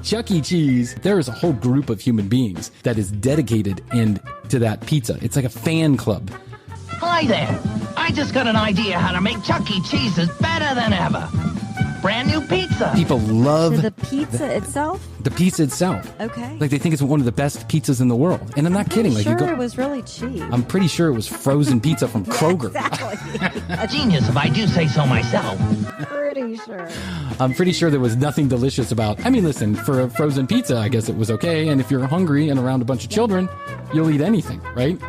Chuck E. Cheese, there is a whole group of human beings that is dedicated to that pizza. It's like a fan club. Hi there. I just got an idea how to make Chuck E. Cheese's better than ever. Brand new pizza. People love the pizza itself? The pizza itself. Okay. Like they think it's one of the best pizzas in the world. And I'm not kidding. Like it was really cheap. I'm pretty sure it was frozen pizza from Kroger. Exactly. A genius if I do say so myself. Pretty sure. I'm pretty sure there was nothing delicious about. I mean, listen, for a frozen pizza, I guess it was okay. And if you're hungry and around a bunch of children, you'll eat anything, right?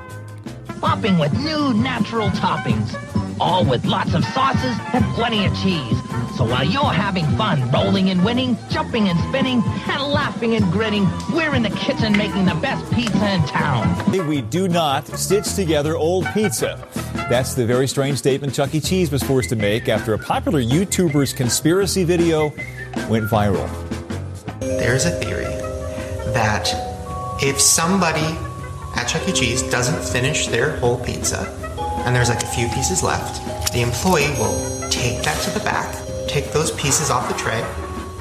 Popping with new natural toppings, all with lots of sauces and plenty of cheese. So while you're having fun rolling and winning, jumping and spinning, and laughing and grinning, we're in the kitchen making the best pizza in town. We do not stitch together old pizza. That's the very strange statement Chuck E. Cheese was forced to make after a popular YouTuber's conspiracy video went viral. There's a theory that if somebody at Chuck E. Cheese doesn't finish their whole pizza, and there's like a few pieces left, the employee will take that to the back, take those pieces off the tray,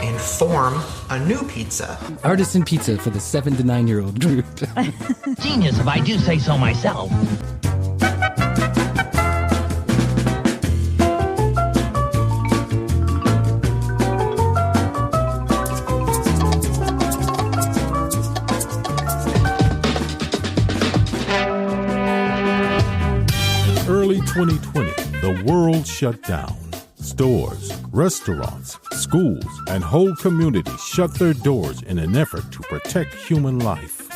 and form a new pizza. Artisan pizza for the 7 to 9-year-old group. Genius if I do say so myself. Early 2020, the world shut down. Stores, restaurants, schools, and whole communities shut their doors in an effort to protect human life.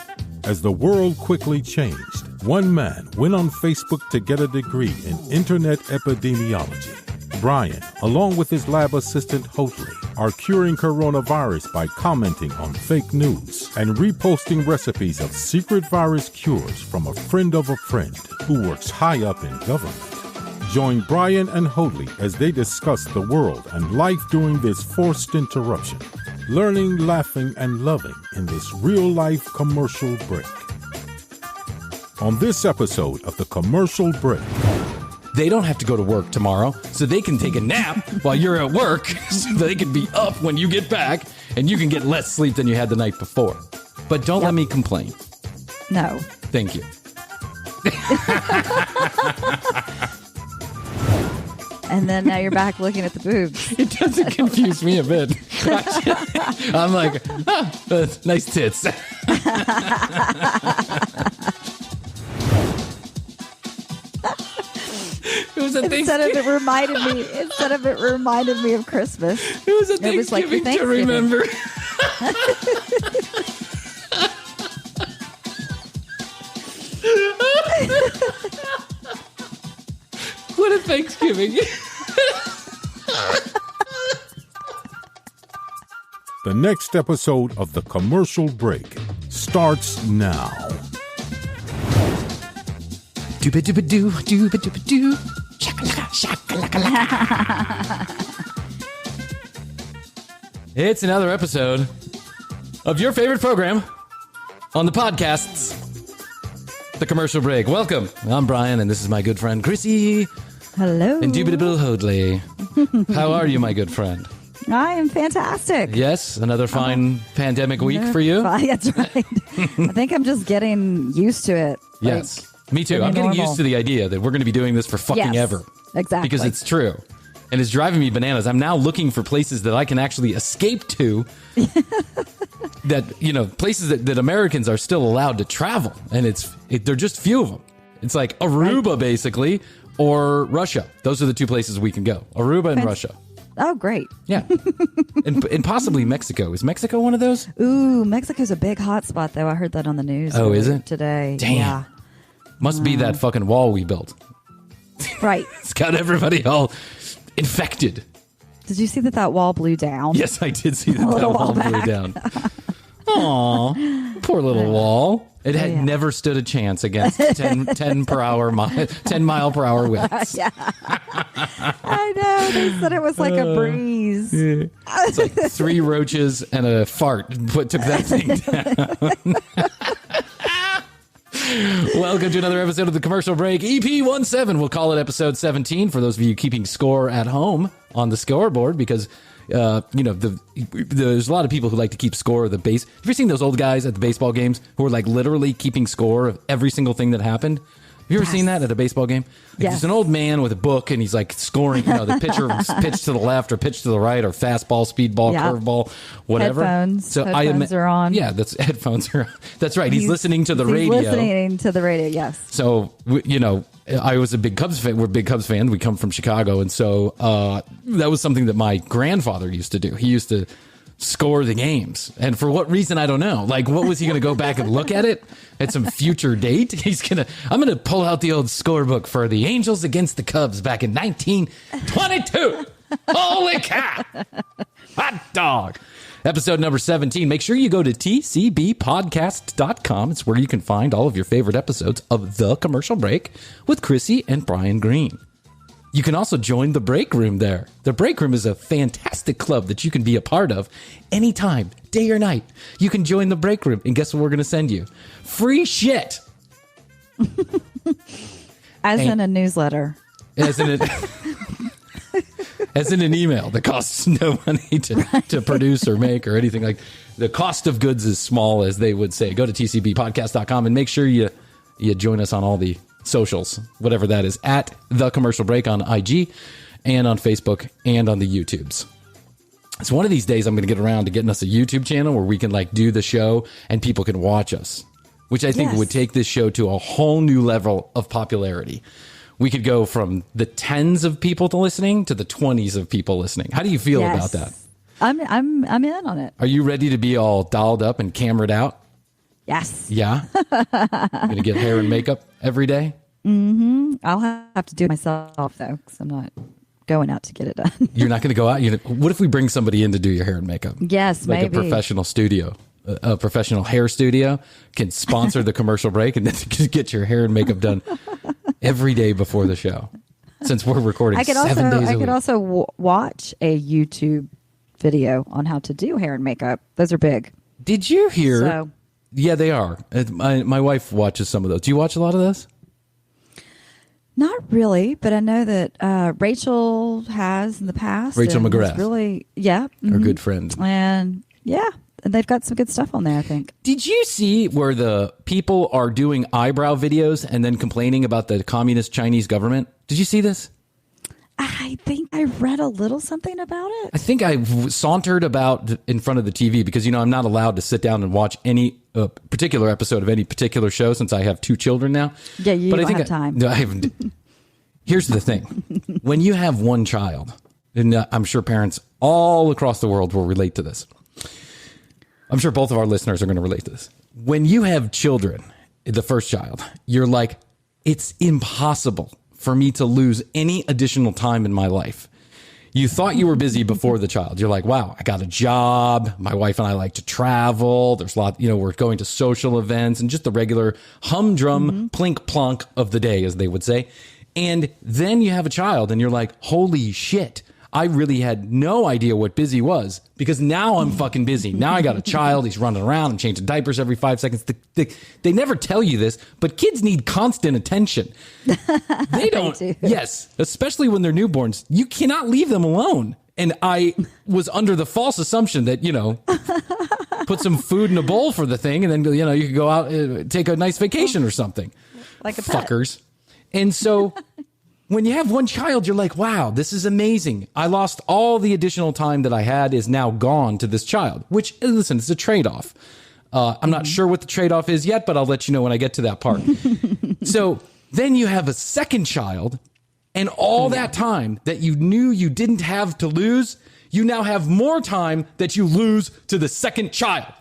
As the world quickly changed, one man went on Facebook to get a degree in internet epidemiology. Bryan, along with his lab assistant Hoadley, are curing coronavirus by commenting on fake news and reposting recipes of secret virus cures from a friend of a friend who works high up in government. Join Bryan and Hoadley as they discuss the world and life during this forced interruption. Learning, laughing, and loving in this real-life commercial break. On this episode of The Commercial Break. They don't have to go to work tomorrow, so they can take a nap while you're at work, so they can be up when you get back, and you can get less sleep than you had the night before. But don't let me complain. No. Thank you. And then now you're back looking at the boobs. It doesn't confuse me a bit. I'm like, nice tits. It was a Instead of it reminded me of Christmas. It was a Thanksgiving to remember. What a Thanksgiving. The next episode of The Commercial Break starts now. Dooba-dooba-doo, dooba-dooba-doo. Shakalaka, It's another episode of your favorite program on the podcasts, The Commercial Break. Welcome. I'm Bryan, and this is my good friend, Chrissy. Hello. Indubitably Hoadley. How are you, my good friend? I am fantastic. Yes, another fine pandemic week for you. That's right. I think I'm just getting used to it. Yes. Me too. I'm getting used to the idea that we're going to be doing this for fucking ever. Exactly. Because it's true. And it's driving me bananas. I'm now looking for places that I can actually escape to. That, places that Americans are still allowed to travel. And they're just few of them. It's like Aruba, basically, or Russia. Those are the two places we can go. Aruba and Russia. Oh, great. Yeah. and possibly Mexico. Is Mexico one of those? Ooh, Mexico's a big hot spot, though. I heard that on the news. Oh, is it? Today. Damn. Yeah. Must be that fucking wall we built. Right. It's got everybody all infected. Did you see that wall blew down? Yes, I did see that wall blew down. Aw, poor little wall. It had never stood a chance against 10 mile per hour winds. Yeah. I know. They said it was like a breeze. Yeah. It's like 3 roaches and a fart took that thing down. Welcome to another episode of The Commercial Break, EP 17. We'll call it episode 17 for those of you keeping score at home on the scoreboard because, there's a lot of people who like to keep score of the base. Have you ever seen those old guys at the baseball games who are like literally keeping score of every single thing that happened? Have you ever seen that at a baseball game? Like, yes. There's an old man with a book, and he's like scoring, the pitcher pitch to the left or pitch to the right or fastball, speedball, curveball, whatever. Headphones are on. Yeah, headphones are on. That's right. He's listening to the radio. Listening to the radio, yes. So, I was a big Cubs fan. We're big Cubs fans. We come from Chicago. And so that was something that my grandfather used to do. He used to score the games. And for what reason, I don't know. Like, what was he going to go back and look at it at some future date? I'm going to pull out the old scorebook for the Angels against the Cubs back in 1922. Holy cow. Hot dog. Episode number 17. Make sure you go to tcbpodcast.com. It's where you can find all of your favorite episodes of The Commercial Break with Chrissy and Brian Green. You can also join the break room there. The break room is a fantastic club that you can be a part of anytime, day or night. You can join the break room, and guess what we're going to send you? Free shit. In a newsletter. As in an email that costs no money to produce or make or anything. Like, the cost of goods is small, as they would say. Go to tcbpodcast.com and make sure you join us on all the socials, whatever that is, at The Commercial Break on IG and on Facebook and on the YouTubes. So one of these days I'm going to get around to getting us a YouTube channel where we can do the show and people can watch us, which I think would take this show to a whole new level of popularity. We could go from the tens of people listening to the 20s of people listening. How do you feel about that? I'm in on it. Are you ready to be all dolled up and cameraed out? Yes. Yeah? Going to get hair and makeup every day? Mm-hmm. I'll have to do it myself, though, because I'm not going out to get it done. You're not going to go out? What if we bring somebody in to do your hair and makeup? Yes, like maybe. A professional studio. A professional hair studio can sponsor the commercial break and then get your hair and makeup done every day before the show. Since we're recording 7 days a week. I could also watch a YouTube video on how to do hair and makeup. Those are big. Did you hear... Yeah, they are. My wife watches some of those. Do you watch a lot of those? Not really, but I know that Rachel has in the past. Rachel McGrath. Really, yeah. Mm-hmm. Our good friend. And they've got some good stuff on there, I think. Did you see where the people are doing eyebrow videos and then complaining about the communist Chinese government? Did you see this? I think I read a little something about it. I think I sauntered about in front of the TV because, I'm not allowed to sit down and watch any particular episode of any particular show since I have 2 children now. Yeah, you don't have time. I haven't. Here's the thing. When you have one child, and I'm sure parents all across the world will relate to this. I'm sure both of our listeners are going to relate to this. When you have children, the first child, you're like, it's impossible for me to lose any additional time in my life. You thought you were busy before the child. You're like, wow, I got a job. My wife and I like to travel. There's a lot, we're going to social events and just the regular humdrum plink plonk of the day, as they would say. And then you have a child and you're like, holy shit. I really had no idea what busy was because now I'm fucking busy. Now I got a child. He's running around. I'm changing diapers every 5 seconds. They never tell you this, but kids need constant attention. They don't. They do. Yes, especially when they're newborns. You cannot leave them alone. And I was under the false assumption that, put some food in a bowl for the thing and then, you could go out, take a nice vacation or something. Like a pet. Fuckers. And so... When you have one child, you're like, wow, this is amazing. I lost all the additional time that I had is now gone to this child, which, listen, it's a trade-off. I'm not sure what the trade-off is yet, but I'll let you know when I get to that part. So then you have a second child, and all that time that you knew you didn't have to lose, you now have more time that you lose to the second child.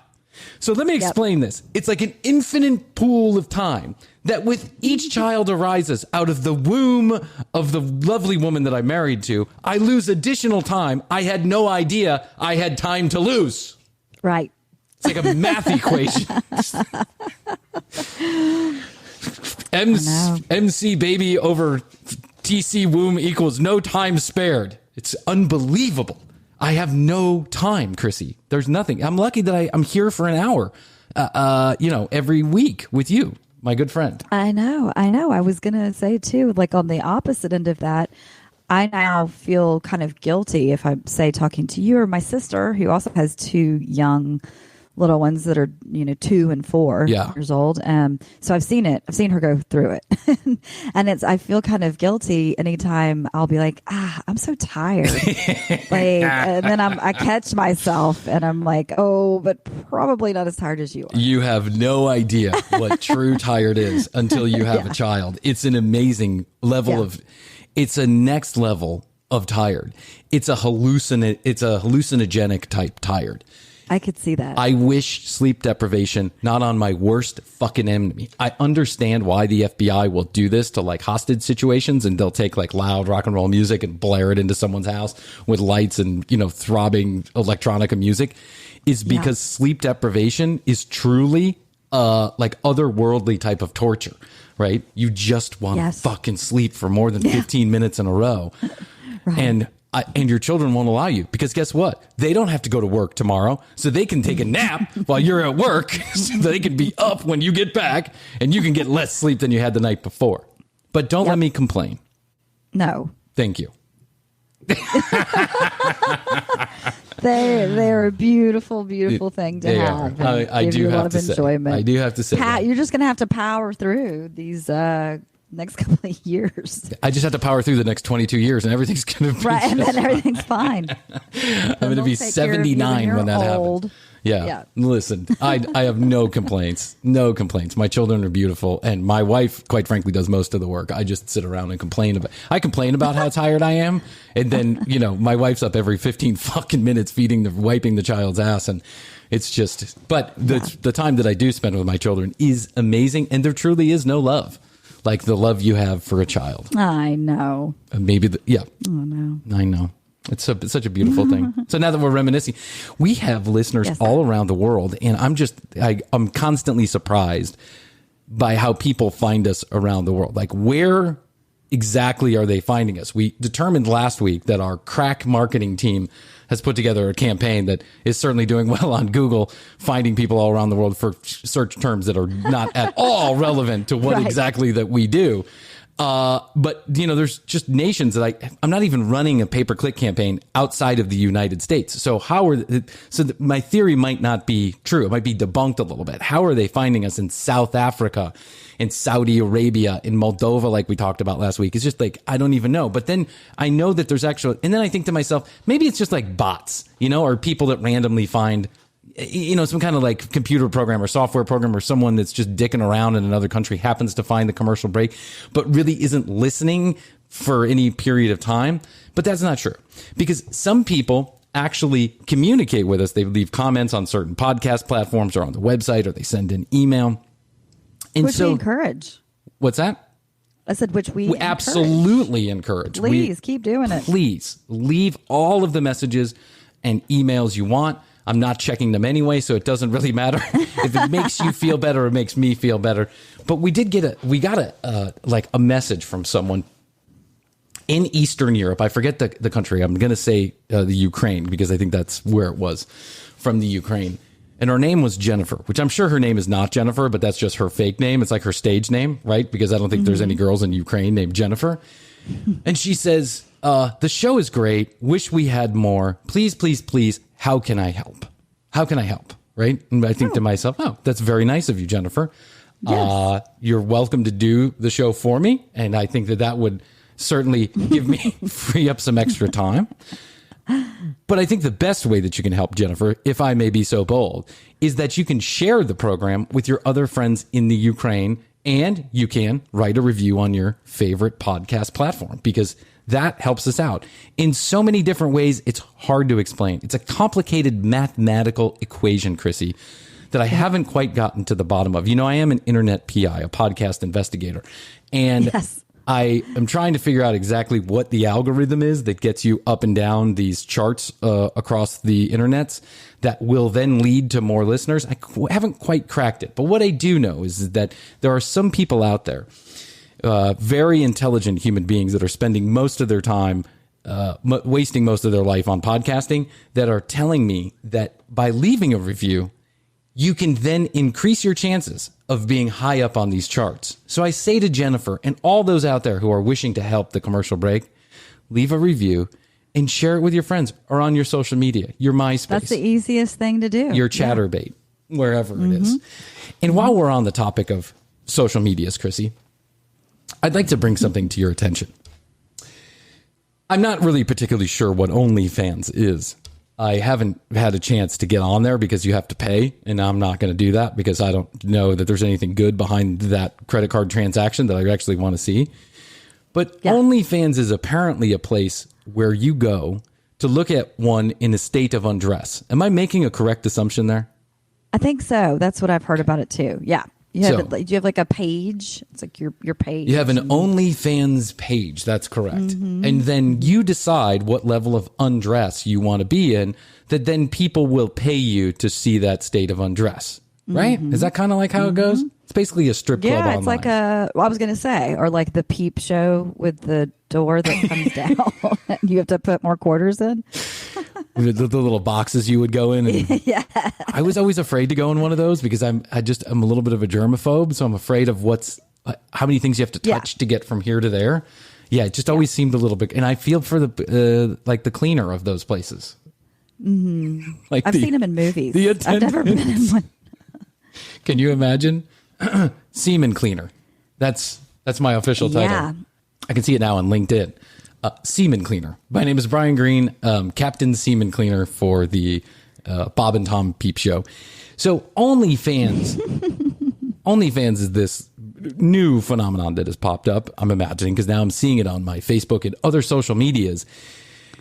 So let me explain this. It's like an infinite pool of time that with each child arises out of the womb of the lovely woman that I married to. I lose additional time. I had no idea I had time to lose. Right. It's like a math equation. MC baby over TC womb equals no time spared. It's unbelievable. I have no time, Chrissy. There's nothing. I'm lucky that I'm here for an hour, every week with you, my good friend. I know. I was going to say, too, like on the opposite end of that, I now feel kind of guilty if I say talking to you or my sister, who also has 2 young little ones that are 2 and 4 years old. So I've seen it. I've seen her go through it, and I feel kind of guilty anytime I'll be like, I'm so tired, and then I catch myself and I'm like, oh, but probably not as tired as you are. You have no idea what true tired is until you have a child. It's an amazing level of. It's a next level of tired. It's a hallucinogenic type tired. I could see that. I wish sleep deprivation not on my worst fucking enemy. I understand why the FBI will do this to like hostage situations, and they'll take like loud rock and roll music and blare it into someone's house with lights and, throbbing electronica music, is because sleep deprivation is truly like otherworldly type of torture, right? You just want to fucking sleep for more than 15 minutes in a row. Right. And your children won't allow you, because guess what? They don't have to go to work tomorrow, so they can take a nap while you're at work, so they can be up when you get back, and you can get less sleep than you had the night before. But don't let me complain. No. Thank you. They're a beautiful, beautiful thing to have. I do have to say. Enjoyment. I do have to say. You're just going to have to power through these next couple of years. I just have to power through the next 22 years, and everything's going to be right, and then everything's fine. I'm going to be 79 when that happens. Yeah. Listen, I have no complaints. No complaints. My children are beautiful, and my wife, quite frankly, does most of the work. I just sit around and complain about how tired I am, and then my wife's up every 15 fucking minutes wiping the child's ass, and it's just. But the time that I do spend with my children is amazing, and there truly is no love like the love you have for a child. I know. Maybe Oh no. I know. It's such a beautiful thing. So now that we're reminiscing, we have listeners all around the world, and I'm constantly surprised by how people find us around the world. Like, where exactly are they finding us? We determined last week that our crack marketing team has put together a campaign that is certainly doing well on Google, finding people all around the world for search terms that are not at all relevant to what exactly that we do. But there's just nations that I'm not even running a pay-per-click campaign outside of the United States. So my theory might not be true. It might be debunked a little bit. How are they finding us in South Africa, in Saudi Arabia, in Moldova, like we talked about last week? It's just like, I don't even know. But then I know that there's and then I think to myself, maybe it's just like bots, or people that randomly find some kind of like computer program or software program, or someone that's just dicking around in another country happens to find the commercial break, but really isn't listening for any period of time. But that's not true, because some people actually communicate with us. They leave comments on certain podcast platforms or on the website, or they send an email. And which we encourage. What's that? I said, which we absolutely encourage. Please keep doing it. Please leave all of the messages and emails you want. I'm not checking them anyway, so it doesn't really matter. If it makes you feel better, it makes me feel better. But we got a message from someone in Eastern Europe. I forget the country. I'm going to say the Ukraine, because I think that's where it was, from the Ukraine. And her name was Jennifer, which I'm sure her name is not Jennifer, but that's just her fake name. It's like her stage name, right? Because I don't think there's any girls in Ukraine named Jennifer. And she says, the show is great. Wish we had more. Please, please, please. How can I help? How can I help? Right? And I think to myself, that's very nice of you, Jennifer. Yes. You're welcome to do the show for me. And I think that would certainly free up some extra time. But I think the best way that you can help, Jennifer, if I may be so bold, is that you can share the program with your other friends in the Ukraine, and you can write a review on your favorite podcast platform, because that helps us out in so many different ways. It's hard to explain. It's a complicated mathematical equation, Chrissy, that I haven't quite gotten to the bottom of. I am an internet PI, a podcast investigator, and I am trying to figure out exactly what the algorithm is that gets you up and down these charts across the internets that will then lead to more listeners. I haven't quite cracked it. But what I do know is that there are some people out there, very intelligent human beings, that are spending most of their time, wasting most of their life on podcasting, that are telling me that by leaving a review, you can then increase your chances of being high up on these charts. So I say to Jennifer and all those out there who are wishing to help the commercial break, leave a review, and share it with your friends or on your social media, your MySpace. That's the easiest thing to do. Your Chatterbait, wherever it is. And while we're on the topic of social medias, Chrissy, I'd like to bring something to your attention. I'm not really particularly sure what OnlyFans is. I haven't had a chance to get on there because you have to pay, and I'm not going to do that because I don't know that there's anything good behind that credit card transaction that I actually want to see. But OnlyFans is apparently a place where you go to look at one in a state of undress. Am I making a correct assumption there? I think so. That's what I've heard about it too. Yeah. Do you have like a page? It's like your page. You have an OnlyFans page. That's correct. And then you decide what level of undress you want to be in, that then people will pay you to see that state of undress. Right? Is that kind of like how it goes? It's basically a strip club online. Yeah, it's like I was going to say, or like the Peep Show with the door that comes down. And you have to put more quarters in. The little boxes you would go in. And I was always afraid to go in one of those because I'm a little bit of a germaphobe. So I'm afraid of how many things you have to touch to get from here to there. Yeah, it just always seemed a little bit. And I feel for the cleaner of those places. Like I've seen them in movies. I've never been in one. Can you imagine? Semen cleaner. That's my official title. Yeah. I can see it now on LinkedIn. Semen cleaner. My name is Brian Green, Captain Semen Cleaner for the Bob and Tom Peep Show. So OnlyFans is this new phenomenon that has popped up, I'm imagining, because now I'm seeing it on my Facebook and other social medias.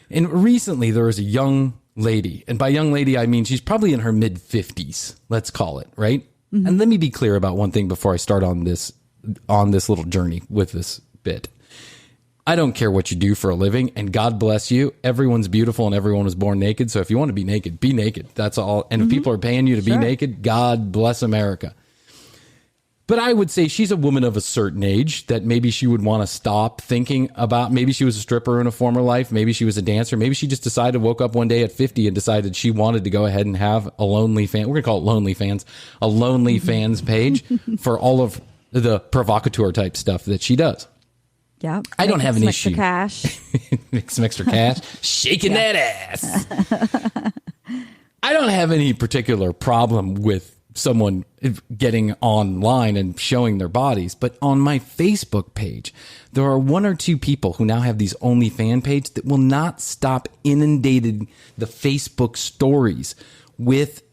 And recently there was a young lady, and by young lady, I mean she's probably in her mid-50s, let's call it, right? And let me be clear about one thing before I start on this little journey with this bit. I don't care what you do for a living, and God bless you. Everyone's beautiful and everyone was born naked. So if you want to be naked, be naked. That's all. And if people are paying you to be naked, God bless America. But I would say she's a woman of a certain age that maybe she would want to stop thinking about. Maybe she was a stripper in a former life. Maybe she was a dancer. Maybe she just decided, woke up one day at 50 and decided she wanted to go ahead and have a lonely fan. We're going to call it Lonely Fans, a Lonely Fans page for all of the provocateur type stuff that she does. Yeah. I don't have an issue. Cash. Make some extra cash. Shaking that ass. I don't have any particular problem with someone getting online and showing their bodies. But on my Facebook page, there are one or two people who now have these OnlyFans pages that will not stop inundating the Facebook stories with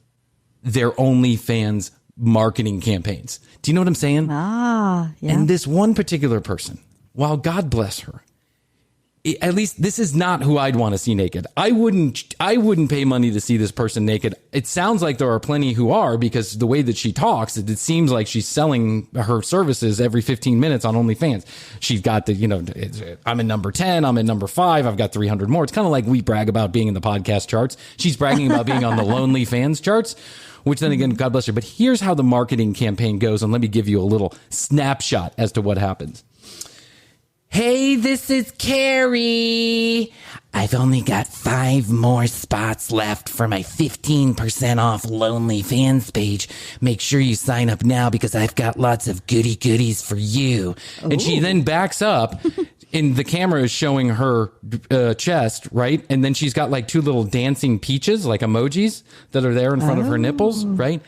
their OnlyFans marketing campaigns. Do you know what I'm saying? Yeah. And this one particular person, while God bless her, at least this is not who I'd want to see naked. I wouldn't pay money to see this person naked. It sounds like there are plenty who are, because the way that she talks, it seems like she's selling her services every 15 minutes on OnlyFans. She's got I'm in number 10, I'm in number 5, I've got 300 more. It's kind of like we brag about being in the podcast charts. She's bragging about being on the Lonely Fans charts, which then again, God bless her. But here's how the marketing campaign goes. And let me give you a little snapshot as to what happens. Hey, this is Carrie. I've only got 5 more spots left for my 15% off Lonely Fans page. Make sure you sign up now because I've got lots of goodies for you. Ooh. And she then backs up. And the camera is showing her chest, right? And then she's got like 2 little dancing peaches, like emojis that are there in front of her nipples, right?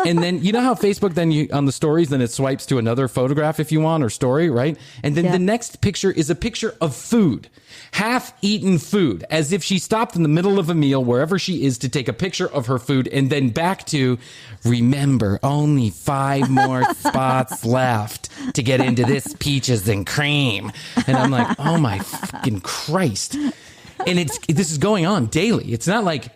And then you know how Facebook then on the stories, then it swipes to another photograph if you want, or story, right? And then the next picture is a picture of food, half-eaten food, as if she stopped in the middle of a meal, wherever she is, to take a picture of her food, and then back to, remember, only 5 more spots left to get into this peaches and cream. And I'm like, oh my fucking Christ. And this is going on daily. It's not like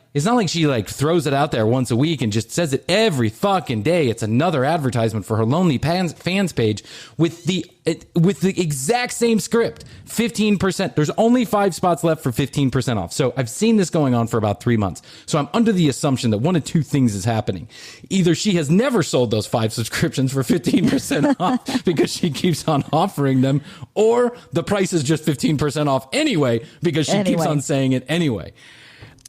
she like throws it out there once a week and just says it every fucking day. It's another advertisement for her Lonely Fans page with the exact same script. 15%. There's only 5 spots left for 15% off. So I've seen this going on for about 3 months. So I'm under the assumption that one of 2 things is happening. Either she has never sold those 5 subscriptions for 15% off because she keeps on offering them, or the price is just 15% off anyway because she keeps on saying it anyway.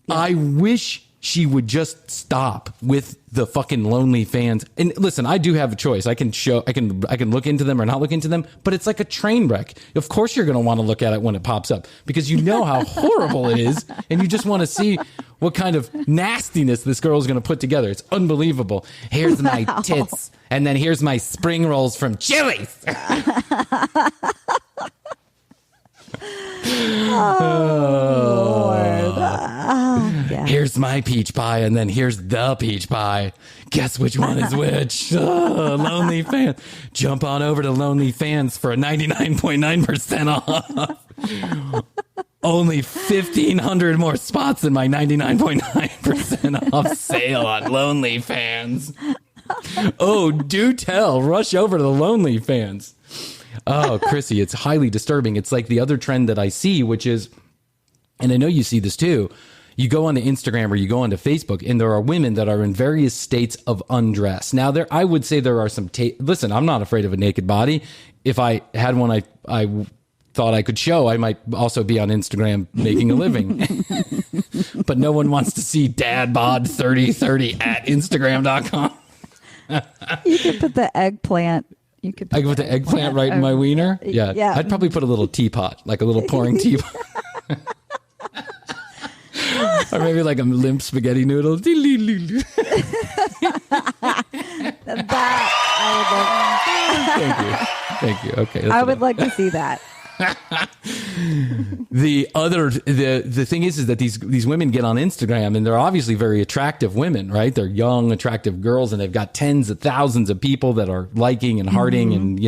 Yeah. I wish she would just stop with the fucking lonely fans. And listen, I do have a choice. I can look into them or not look into them, but it's like a train wreck. Of course you're going to want to look at it when it pops up because you know how horrible it is. And you just want to see what kind of nastiness this girl is going to put together. It's unbelievable. Here's my tits. And then here's my spring rolls from Chili's. Oh, Lord. Yeah. Here's my peach pie, and then here's the peach pie. Guess which one is which? Lonely Fan. Jump on over to Lonely Fans for a 99.9% off. Only 1,500 more spots in my 99.9% off sale on Lonely Fans. Oh, do tell. Rush over to the Lonely Fans. Oh, Chrissy, it's highly disturbing. It's like the other trend that I see, which is, and I know you see this too, you go onto Instagram or you go onto Facebook, and there are women that are in various states of undress. Now, I would say there are some, listen, I'm not afraid of a naked body. If I had one I thought I could show, I might also be on Instagram making a living. But no one wants to see Dad Bod 3030 at Instagram.com. You could put the eggplant. I could put the eggplant right in my wiener. Yeah. I'd probably put a little teapot, like a little pouring teapot. Or maybe like a limp spaghetti noodle. That I would love. Thank you. Okay. I would like to see that. The thing is that these women get on Instagram, and they're obviously very attractive women, right? They're young, attractive girls, and they've got tens of thousands of people that are liking and hearting, and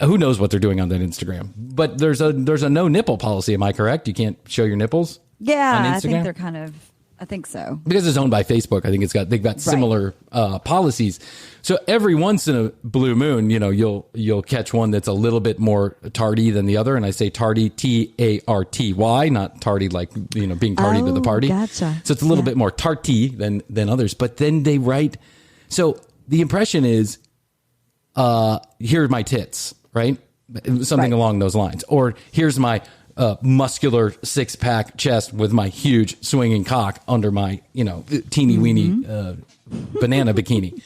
who knows what they're doing on that Instagram. But there's a no nipple policy. Am I correct? You can't show your nipples. Yeah, on Instagram? I think they're kind of. I think so. Because it's owned by Facebook, I think they've got similar policies. So every once in a blue moon, you'll catch one that's a little bit more tardy than the other. And I say tardy, T-A-R-T-Y, not tardy like, being tardy to the party. Gotcha. So it's a little bit more tarty than others. But then they write. So the impression is, here are my tits, right? Something along those lines. Or here's my muscular 6-pack chest with my huge swinging cock under my, teeny weeny banana bikini,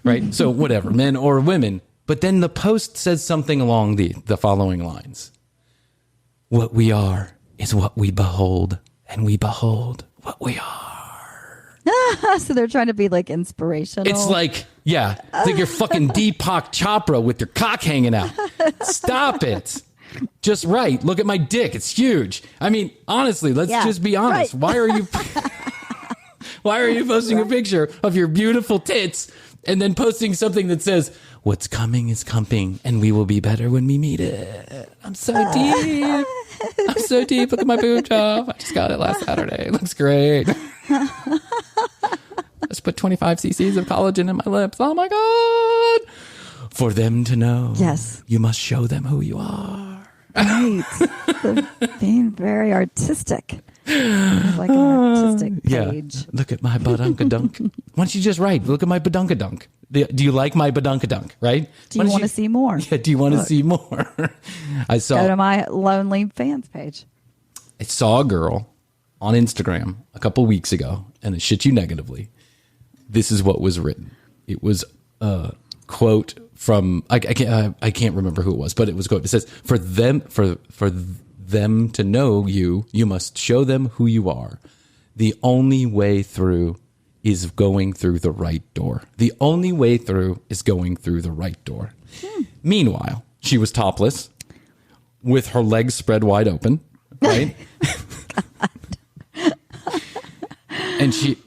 right? So whatever, men or women. But then the post says something along the following lines. What we are is what we behold, and we behold what we are. So they're trying to be like inspirational. It's like, it's like you're fucking Deepak Chopra with your cock hanging out. Stop it. Just right. Look at my dick. It's huge. I mean, honestly, let's just be honest. Right. Why are you posting a picture of your beautiful tits and then posting something that says, what's coming is coming and we will be better when we meet it. I'm so deep. I'm so deep. Look at my boob job. I just got it last Saturday. It looks great. Let's put 25 cc's of collagen in my lips. Oh my God. For them to know. Yes. You must show them who you are. Right. Being very artistic. Like an artistic page. Yeah. Look at my badunkadunk. Why don't you just write, look at my badunkadunk. Do you like my badunkadunk, right? Do you want to see more? Yeah, do you want to see more? Go to my Lonely Fans page. I saw a girl on Instagram a couple weeks ago, and I shit you negatively. This is what was written. It was a quote from I can't remember who it was, but it was a quote. It says, for them to know you, you must show them who you are. The only way through is going through the right door. The only way through is going through the right door. Meanwhile, she was topless with her legs spread wide open, right?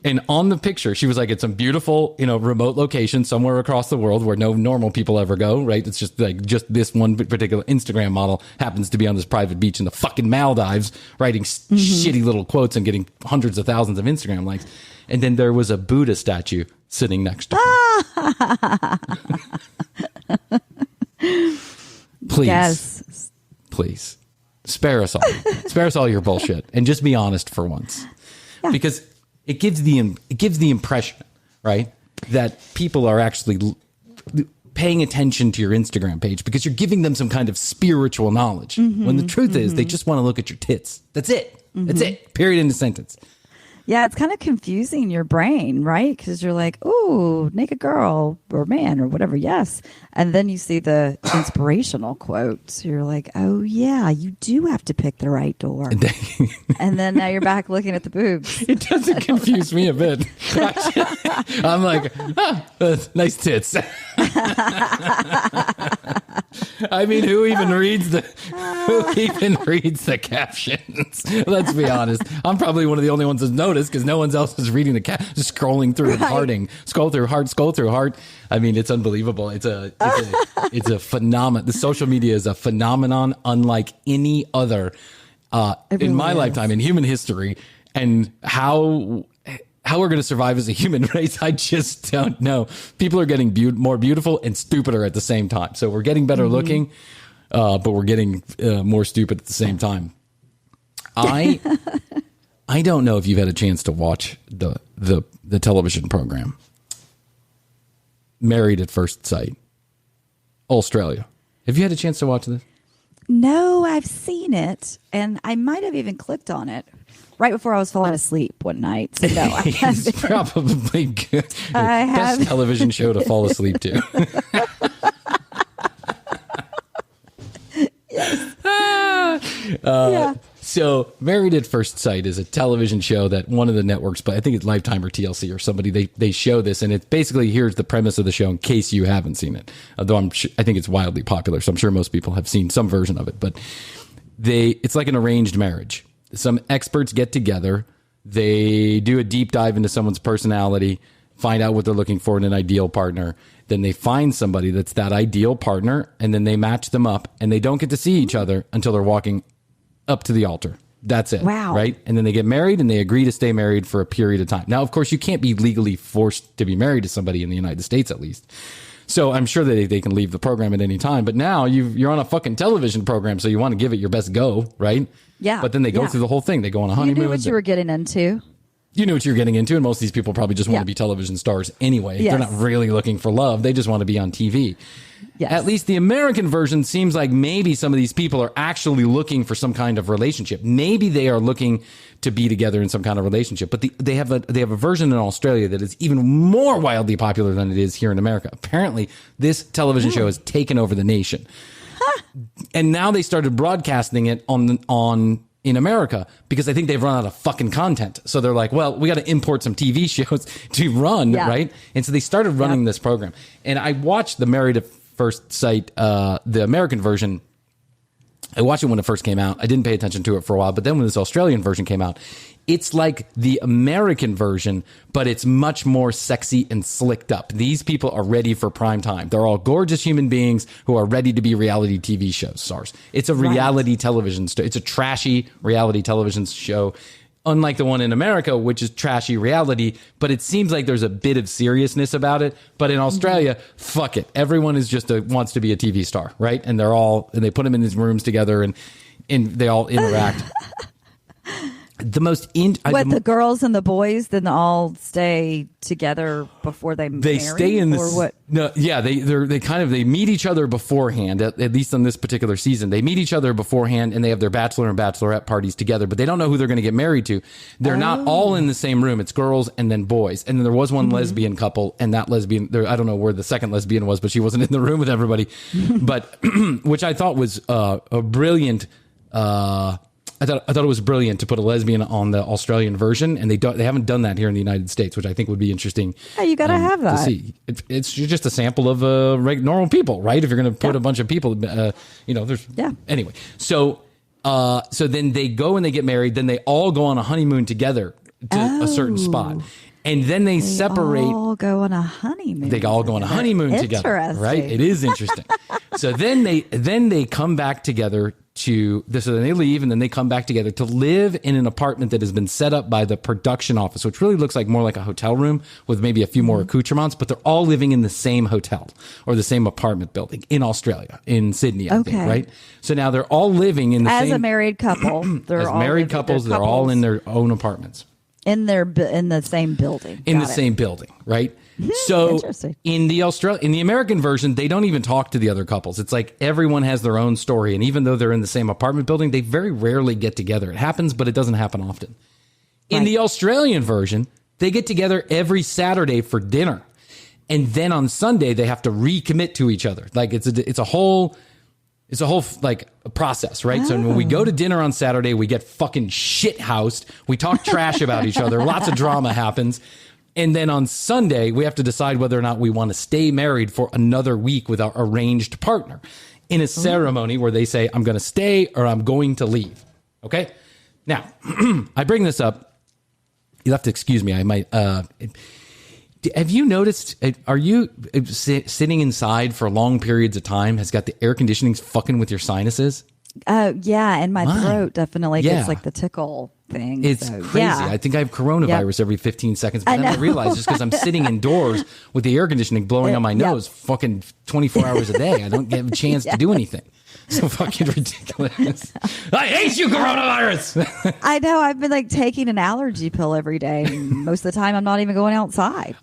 And on the picture, she was like at some beautiful, remote location somewhere across the world where no normal people ever go, right? It's just this one particular Instagram model happens to be on this private beach in the fucking Maldives, writing shitty little quotes and getting hundreds of thousands of Instagram likes. And then there was a Buddha statue sitting next to her. Please. Please. Spare us all. Spare us all your bullshit and just be honest for once. Yeah. Because it gives the impression, right, that people are actually paying attention to your Instagram page because you're giving them some kind of spiritual knowledge. When the truth is they just want to look at your tits. That's it. That's it. Period. End of sentence. Yeah, it's kind of confusing your brain, right? Because you're like, "Ooh, naked girl or man or whatever." Yes, and then you see the inspirational quotes. You're like, "Oh yeah, you do have to pick the right door." And then now you're back looking at the boobs. It doesn't confuse me a bit. I'm like, nice tits. I mean, who even reads the captions? Let's be honest. I'm probably one of the only ones that's noticed because no one else is reading the just scrolling through and hearting, scroll through heart. I mean, it's unbelievable. It's a phenomenon. The social media is a phenomenon unlike any other in my lifetime in human history. And how we're going to survive as a human race, I just don't know. People are getting more beautiful and stupider at the same time. So we're getting better looking, but we're getting more stupid at the same time. I don't know if you've had a chance to watch the television program Married at First Sight, Australia. Have you had a chance to watch this? No, I've seen it, and I might have even clicked on it right before I was falling asleep one night. So no, I haven't. It's probably good. Best television show to fall asleep to. Yes. Yeah. So Married at First Sight is a television show that one of the networks, but I think it's Lifetime or TLC or somebody, they show this, and it's basically, here's the premise of the show in case you haven't seen it. Although I think it's wildly popular, so I'm sure most people have seen some version of it. But it's like an arranged marriage. Some experts get together, they do a deep dive into someone's personality, find out what they're looking for in an ideal partner. Then they find somebody that's that ideal partner, and then they match them up, and they don't get to see each other until they're walking up to the altar. That's it. Wow. Right? And then they get married, and they agree to stay married for a period of time. Now, of course, you can't be legally forced to be married to somebody in the United States, at least. So I'm sure that they can leave the program at any time. But now you're on a fucking television program, so you want to give it your best go, right? Yeah. But then they go through the whole thing. They go on a honeymoon. You knew what you were getting into. You knew what you're getting into, and most of these people probably just want to be television stars anyway. Yes. They're not really looking for love. They just want to be on TV. Yes. At least the American version seems like maybe some of these people are actually looking for some kind of relationship. Maybe they are looking to be together in some kind of relationship. But they have a version in Australia that is even more wildly popular than it is here in America. Apparently, this television show has taken over the nation. Huh. And now they started broadcasting it in America because I think they've run out of fucking content. So they're like, well, we got to import some TV shows to run, right? And so they started running this program. And I watched the Married at First Sight, the American version. I watched it when it first came out. I didn't pay attention to it for a while. But then when this Australian version came out, it's like the American version, but it's much more sexy and slicked up. These people are ready for prime time. They're all gorgeous human beings who are ready to be reality TV show stars. It's a reality television show. It's a trashy reality television show, unlike the one in America, which is trashy reality. But it seems like there's a bit of seriousness about it. But in Australia, fuck it. Everyone is just wants to be a TV star, right? And they put them in these rooms together and they all interact. The girls and the boys then all stay together before they stay in this, or what? No, yeah, they meet each other beforehand. At least on this particular season, they meet each other beforehand, and they have their bachelor and bachelorette parties together. But they don't know who they're going to get married to. They're not all in the same room. It's girls and then boys. And then there was one lesbian couple, and that lesbian, I don't know where the second lesbian was, but she wasn't in the room with everybody. But which I thought was a brilliant. I thought it was brilliant to put a lesbian on the Australian version, and they haven't done that here in the United States, which I think would be interesting. Yeah, you got to have that. To see. It's just a sample of normal people, right? If you're going to put a bunch of people, there's anyway. So then they go and they get married. Then they all go on a honeymoon together to a certain spot. And then they separate. They all go on a honeymoon. They all go on a honeymoon together, right? It is interesting. So then they come back together so then they leave, and then they come back together to live in an apartment that has been set up by the production office, which really looks like more like a hotel room with maybe a few more accoutrements, but they're all living in the same hotel or the same apartment building in Australia, in Sydney, I think, right? So now they're all living in the same... As a married couple. They're all in their own apartments. In the same building. Same building, right? So in the American version, they don't even talk to the other couples. It's like everyone has their own story. And even though they're in the same apartment building, they very rarely get together. It happens, but it doesn't happen often. In the Australian version, they get together every Saturday for dinner. And then on Sunday, they have to recommit to each other. Like it's a whole like process, right? So when we go to dinner on Saturday, we get fucking shit housed. We talk trash about each other. Lots of drama happens. And then on Sunday, we have to decide whether or not we want to stay married for another week with our arranged partner in a ceremony where they say, I'm going to stay or I'm going to leave. Okay. Now, I bring this up. You'll have to excuse me. I might. Have you noticed? Are you sitting inside for long periods of time? Has got the air conditioning fucking with your sinuses? Yeah, and my throat definitely gets like the tickle thing. It's crazy. Yeah. I think I have coronavirus every 15 seconds, but then I realize just because I'm sitting indoors with the air conditioning blowing on my nose fucking 24 hours a day, I don't get a chance to do anything. So fucking ridiculous. I hate you, coronavirus. I know. I've been like taking an allergy pill every day. And most of the time, I'm not even going outside.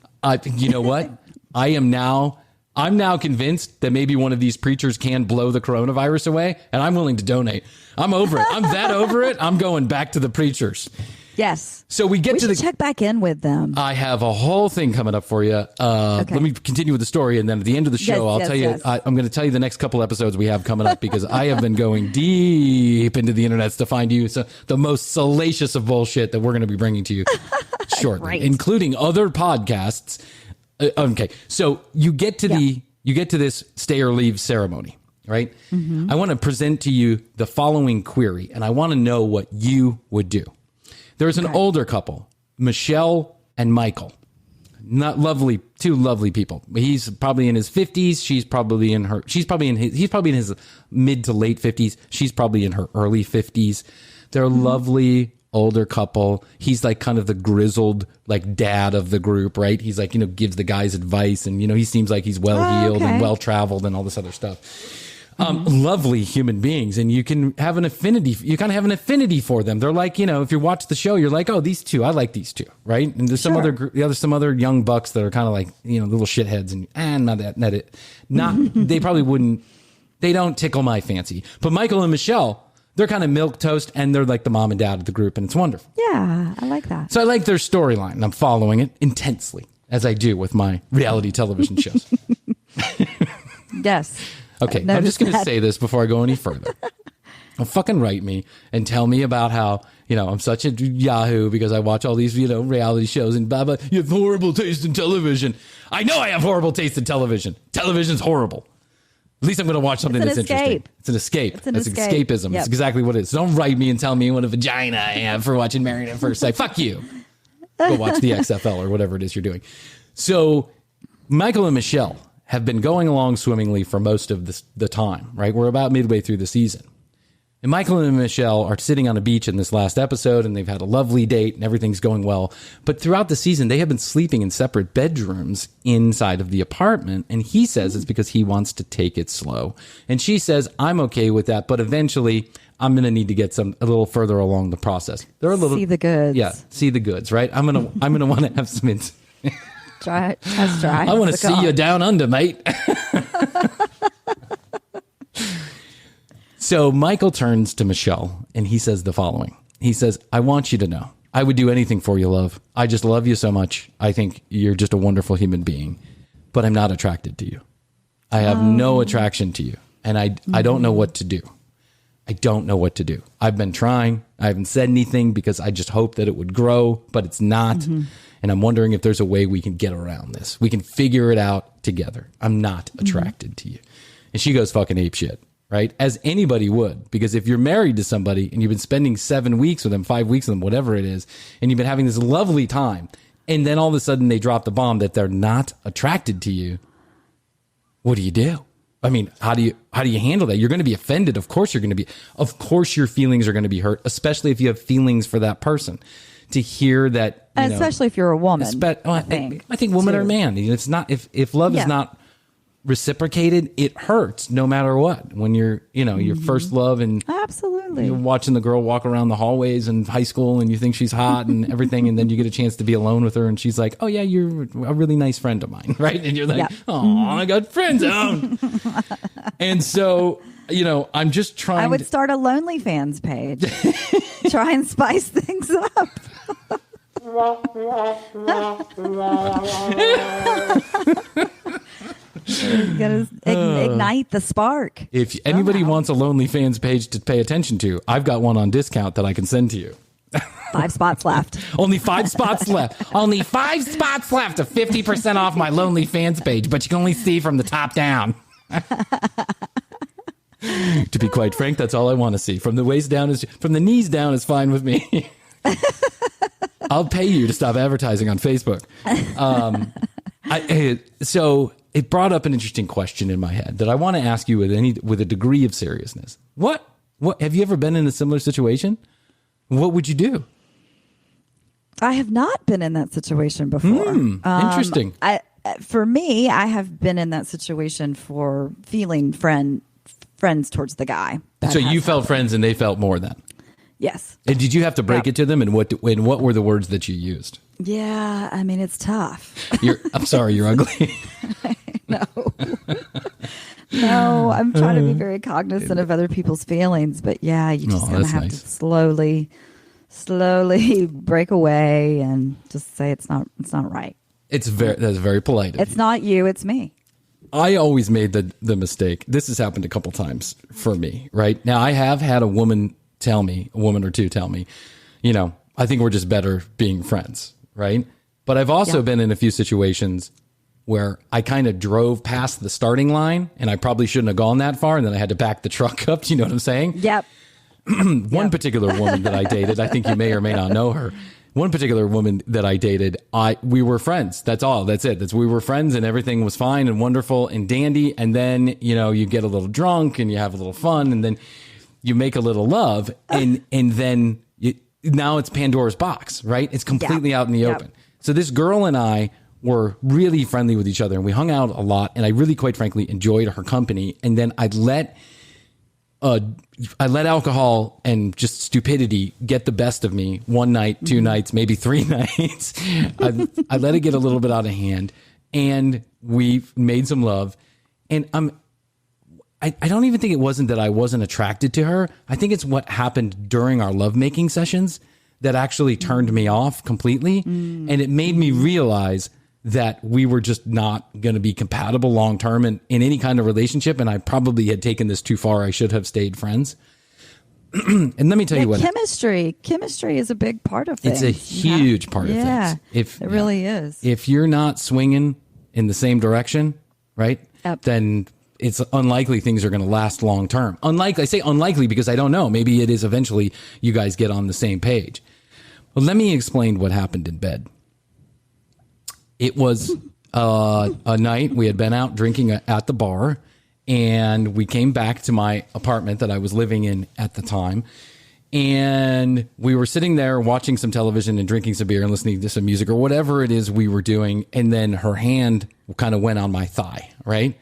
You know what? I'm now convinced that maybe one of these preachers can blow the coronavirus away, and I'm willing to donate. I'm over it. I'm that over it. I'm going back to the preachers. Yes. So we should check back in with them. I have a whole thing coming up for you. Okay. Let me continue with the story, and then at the end of the show, I'll tell you. I'm going to tell you the next couple episodes we have coming up because I have been going deep into the internets to find you the most salacious of bullshit that we're going to be bringing to you shortly, including other podcasts. Okay, so you get to this stay or leave ceremony, right? Mm-hmm. I want to present to you the following query, and I want to know what you would do. There's an older couple, Michelle and Michael. Two lovely people. He's probably in his 50s. He's probably in his mid to late 50s. She's probably in her early 50s. They're lovely older couple. He's like kind of the grizzled like dad of the group, right? He's like, gives the guys advice and, he seems like he's well-heeled and well-traveled and all this other stuff. Lovely human beings. And you can have an affinity. You kind of have an affinity for them. They're like, if you watch the show, you're like, oh, these two, I like these two. Right. And there's some other young bucks that are kind of like, little shitheads they probably wouldn't, they don't tickle my fancy, but Michael and Michelle, they're kind of milquetoast and they're like the mom and dad of the group. And it's wonderful. Yeah. I like that. So I like their storyline and I'm following it intensely as I do with my reality television shows. Yes. Okay, I'm just going to say this before I go any further. Don't fucking write me and tell me about how, I'm such a yahoo because I watch all these, reality shows and blah, blah. You have horrible taste in television. I know I have horrible taste in television. Television's horrible. At least I'm going to watch something that's interesting. It's an escape. That's escapism. Yep. It's exactly what it is. So don't write me and tell me what a vagina I have for watching Married at First Sight. Fuck you. Go watch the XFL or whatever it is you're doing. So Michael and Michelle have been going along swimmingly for most of the time, right? We're about midway through the season. And Michael and Michelle are sitting on a beach in this last episode, and they've had a lovely date, and everything's going well. But throughout the season, they have been sleeping in separate bedrooms inside of the apartment, and he says it's because he wants to take it slow. And she says, I'm okay with that, but eventually I'm going to need to get a little further along the process. They're a little... See the goods. Yeah, see the goods, right? I'm gonna want to have some... Test drive. I want to see you down under, mate. So Michael turns to Michelle and he says the following. He says, I want you to know, I would do anything for you, love. I just love you so much. I think you're just a wonderful human being, but I'm not attracted to you. I have no attraction to you. And I don't know what to do. I don't know what to do. I've been trying. I haven't said anything because I just hope that it would grow, but it's not. Mm-hmm. And I'm wondering if there's a way we can get around this. We can figure it out together. I'm not attracted to you. And she goes fucking apeshit, right? As anybody would. Because if you're married to somebody and you've been spending 7 weeks with them, 5 weeks with them, whatever it is, and you've been having this lovely time, and then all of a sudden they drop the bomb that they're not attracted to you, what do you do? I mean, how do you handle that? You're going to be offended. Of course of course your feelings are going to be hurt, especially if you have feelings for that person. To hear that, especially if you're a woman, I think woman or man. It's not if love is not reciprocated, it hurts no matter what. When you're your first love and absolutely you're watching the girl walk around the hallways in high school and you think she's hot and everything, and then you get a chance to be alone with her and she's like, oh yeah, you're a really nice friend of mine, right? And you're like, oh, I got friend zone. And so I'm just trying. I would start a LonelyFans page. Try and spice things up. You gotta ignite the spark. If anybody wants a LonelyFans page to pay attention to, I've got one on discount that I can send to you. 5 spots left. Only 5 spots left. Only 5 spots left of 50% off my LonelyFans page, but you can only see from the top down. To be quite frank, that's all I want to see. From the waist down from the knees down is fine with me. I'll pay you to stop advertising on Facebook. So it brought up an interesting question in my head that I want to ask you with a degree of seriousness. What have you ever been in a similar situation? What would you do? I have not been in that situation before. Interesting. For me, I have been in that situation for feeling friends towards the guy. So you felt friends and they felt more then? Yes. And did you have to break it to them? And what were the words that you used? Yeah, I mean, it's tough. I'm sorry, you're ugly. No, I'm trying to be very cognizant of other people's feelings, but yeah, you just kind of have to slowly break away and just say it's not right. That's very polite. It's not you, it's me. I always made the mistake. This has happened a couple times for me, right? Now I have had a woman or two tell me, I think we're just better being friends, right? But I've also been in a few situations where I kind of drove past the starting line and I probably shouldn't have gone that far. And then I had to back the truck up. Do you know what I'm saying? Yep. One particular woman that I dated, I think you may or may not know her. One particular woman that I dated, we were friends. That's all. That's it. We were friends and everything was fine and wonderful and dandy. And then, you get a little drunk and you have a little fun and then you make a little love and then now it's Pandora's box, right? It's completely out in the open. So this girl and I were really friendly with each other and we hung out a lot and I really, quite frankly, enjoyed her company. And then I let alcohol and just stupidity get the best of me one night, 2 nights, maybe 3 nights. I let it get a little bit out of hand and we made some love. And I don't even think it wasn't that I wasn't attracted to her. I think it's what happened during our lovemaking sessions that actually turned me off completely. And it made me realize that we were just not going to be compatible long term in any kind of relationship. And I probably had taken this too far. I should have stayed friends. And let me tell you what. Chemistry is a big part of things. It's a huge part of things. Yeah, it really is. If you're not swinging in the same direction, right, then it's unlikely things are going to last long term. I say unlikely because I don't know. Maybe it is eventually you guys get on the same page. Well, let me explain what happened in bed. It was a night we had been out drinking at the bar and we came back to my apartment that I was living in at the time. And we were sitting there watching some television and drinking some beer and listening to some music or whatever it is we were doing. And then her hand kind of went on my thigh, right?